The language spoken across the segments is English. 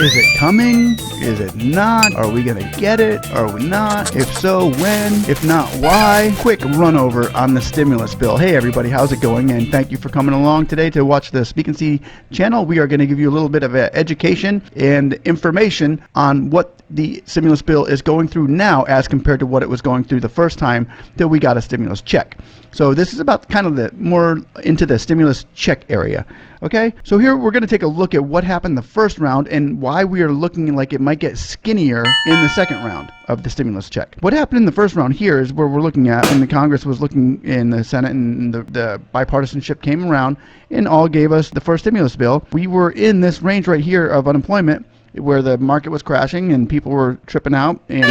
Is it coming? Is it not? Are we gonna get it? Are we not? If so, when? If not, why? Quick run over on the stimulus bill. Hey everybody, how's it going? And thank you for coming along today to watch the Speak and See channel. We are going to give you a little bit of education and information on what the stimulus bill is going through now as compared to what it was going through the first time that we got a stimulus check. So this is about kind of the more into the stimulus check area. Okay, so here we're going to take a look at what happened the first round and why we are looking like it might get skinnier in the second round of the stimulus check. What happened in the first round here is where we're looking at, and the Congress was looking in the Senate, and the bipartisanship came around and all gave us the first stimulus bill. We were in this range right here of unemployment where the market was crashing and people were tripping out. And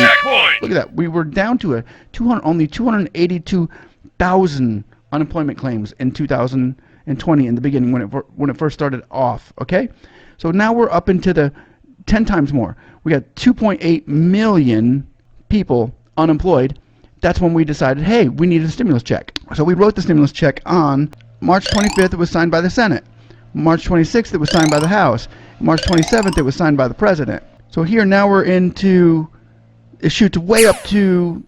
look at that, we were down to only 282,000 unemployment claims in 2020 in the beginning when it first started off. Okay, so now we're up into the 10 times more. We got 2.8 million people unemployed. That's when we decided, hey, we need a stimulus check. So we wrote the stimulus check on March 25th. It was signed by the Senate. March 26th, it was signed by the House. March 27th, it was signed by the President. So here now we're into, it shoots way up to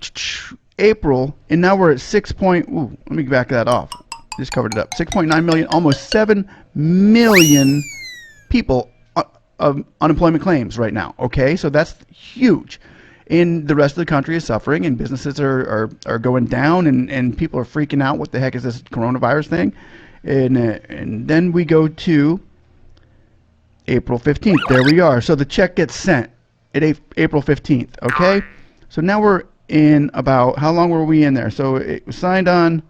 April, and now we're at let me back that off. Just covered it up. 6.9 million, almost 7 million people of unemployment claims right now. Okay, so that's huge. And the rest of the country is suffering, and businesses are going down, and people are freaking out. What the heck is this coronavirus thing? And then we go to April 15th. There we are. So the check gets sent at April 15th. Okay, so now we're in about, how long were we in there? So it was signed on,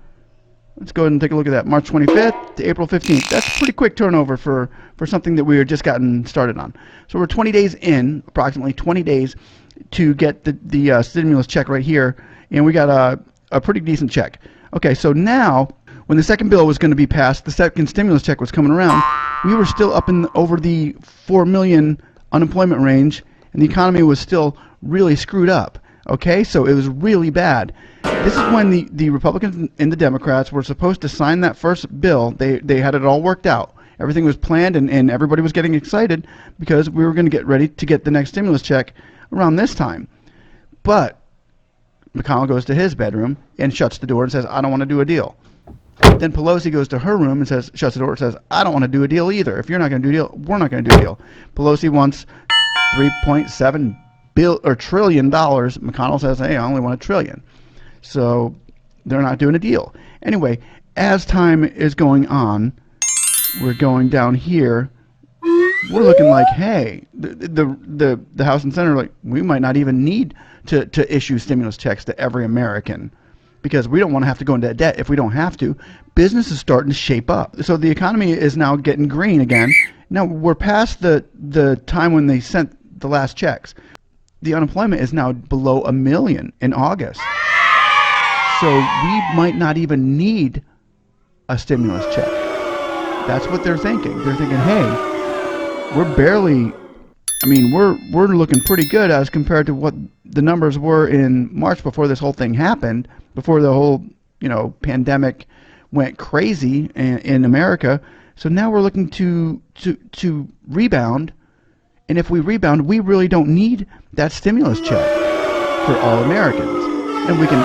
let's go ahead and take a look at that, March 25th to April 15th. That's a pretty quick turnover for something that we were just gotten started on. So we're 20 days in, approximately 20 days to get the stimulus check right here, and we got a pretty decent check. Okay, so now when the second bill was going to be passed, the second stimulus check was coming around, we were still up in over the 4 million unemployment range, and the economy was still really screwed up. Okay, so it was really bad. This is when the Republicans and the Democrats were supposed to sign that first bill. They had it all worked out. Everything was planned, and everybody was getting excited because we were going to get ready to get the next stimulus check around this time. But McConnell goes to his bedroom and shuts the door and says, I don't want to do a deal. Then Pelosi goes to her room and shuts the door and says, I don't want to do a deal either. If you're not going to do a deal, we're not going to do a deal. Pelosi wants $3.7 trillion. McConnell says, hey, I only want $1 trillion. So they're not doing a deal. Anyway, as time is going on, we're going down here. We're looking like, hey, the House and Senate are like, we might not even need to issue stimulus checks to every American because we don't want to have to go into debt if we don't have to. Business is starting to shape up. So the economy is now getting green again. Now we're past the time when they sent the last checks. The unemployment is now below 1 million in August. So we might not even need a stimulus check. That's what they're thinking. They're thinking, hey, we're looking pretty good as compared to what the numbers were in March before this whole thing happened, before the whole, pandemic went crazy in America. So now we're looking to rebound. And if we rebound, we really don't need that stimulus check for all Americans. And we can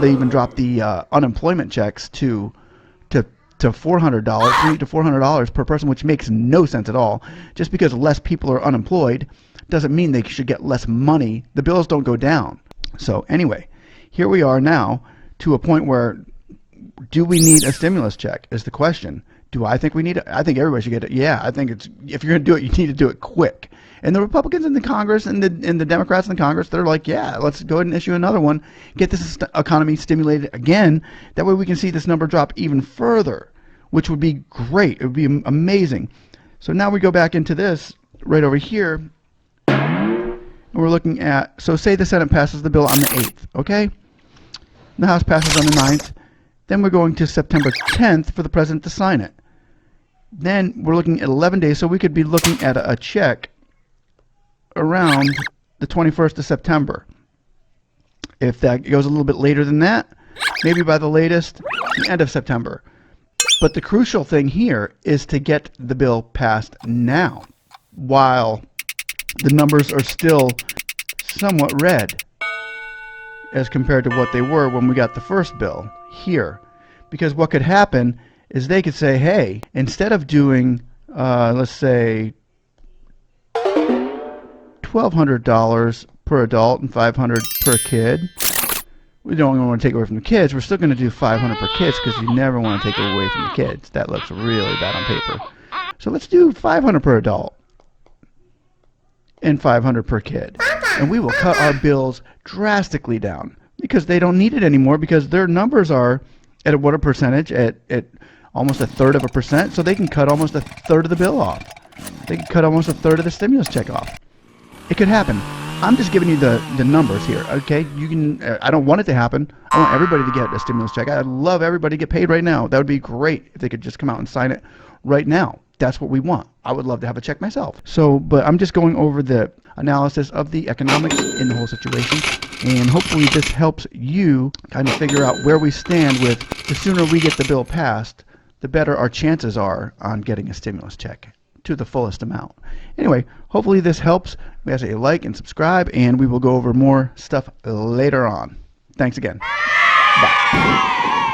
they even dropped the unemployment checks to $400, $300 to $400 per person, which makes no sense at all. Just because less people are unemployed doesn't mean they should get less money. The bills don't go down. So anyway, here we are now to a point where, do we need a stimulus check is the question. Do I think we need it? I think everybody should get it. Yeah, I think if you're going to do it, you need to do it quick. And the Republicans in the Congress and the Democrats in the Congress, they're like, yeah, let's go ahead and issue another one, get this economy stimulated again. That way we can see this number drop even further, which would be great. It would be amazing. So now we go back into this right over here. And we're looking at, so say the Senate passes the bill on the 8th, okay? The House passes on the 9th. Then we're going to September 10th for the president to sign it. Then we're looking at 11 days, so we could be looking at a check around the 21st of September. If that goes a little bit later than that, maybe by the latest, the end of September. But the crucial thing here is to get the bill passed now, while the numbers are still somewhat red as compared to what they were when we got the first bill here. Because what could happen is they could say, hey, instead of doing, let's say, $1,200 per adult and $500 per kid, we don't want to take away from the kids. We're still going to do $500 per kids because you never want to take away from the kids. That looks really bad on paper. So let's do $500 per adult and $500 per kid. And we will cut our bills drastically down because they don't need it anymore because their numbers are at what a percentage? At almost 1/3 of a percent. So they can cut almost 1/3 of the bill off. They can cut almost 1/3 of the stimulus check off. It could happen. I'm just giving you the numbers here, okay? You can. I don't want it to happen. I want everybody to get a stimulus check. I'd love everybody to get paid right now. That would be great if they could just come out and sign it right now. That's what we want. I would love to have a check myself. So, but I'm just going over the analysis of the economics in the whole situation, and hopefully this helps you kind of figure out where we stand with the sooner we get the bill passed, the better our chances are on getting a stimulus check to the fullest amount. Anyway, hopefully this helps. We ask that you like and subscribe, and we will go over more stuff later on. Thanks again. Bye.